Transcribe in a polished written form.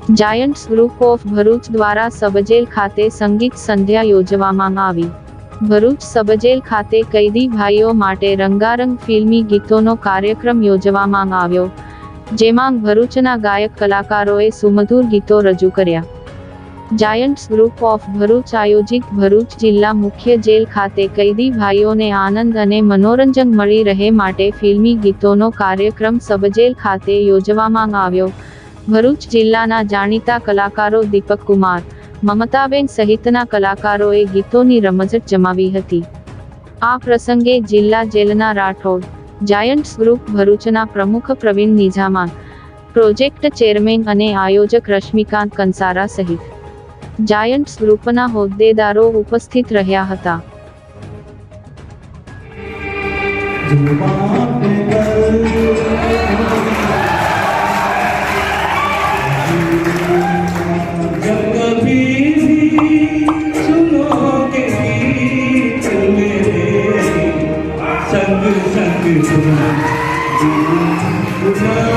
Giants group of Bharuch દ્વારા sub jail ખાતે સંગીત સંધ્યા યોજવામાં આવી। ભરૂચ સબજેલ ખાતે કૈદી ભાઈઓ માટે રંગારંગ ફિલ્મી ગીતોનો કાર્યક્રમ યોજવામાં આવ્યો, જેમાં ભરૂચના ગાયક કલાકારોએ સુમધુર ગીતો રજૂ કર્યા। જાયન્ટ્સ ગ્રુપ ઓફ ભરૂચ આયોજિત ભરૂચ જિલ્લા મુખ્ય જેલ ખાતે કૈદી ભાઈઓને આનંદ અને મનોરંજન મળી રહે માટે ફિલ્મી ગીતોનો કાર્યક્રમ સબજેલ ખાતે યોજવામાં આવ્યો। ભરૂચ જિલ્લાના જાણીતા કલાકારો દીપક કુમાર, મમતાબેન સહિતના કલાકારોએ ગીતોની રમઝટ જમાવી હતી। આ પ્રસંગે જિલ્લા જેલના રાઠોડ, જાયન્ટ્સ ગ્રુપ ભરૂચના પ્રમુખ પ્રવીણ નિઝામા, પ્રોજેક્ટ ચેરમેન અને આયોજક રશ્મિકાંત કંસારા સહિત જાયન્ટ્સ ગ્રુપના હોદ્દેદારો ઉપસ્થિત રહ્યા હતા। संग संग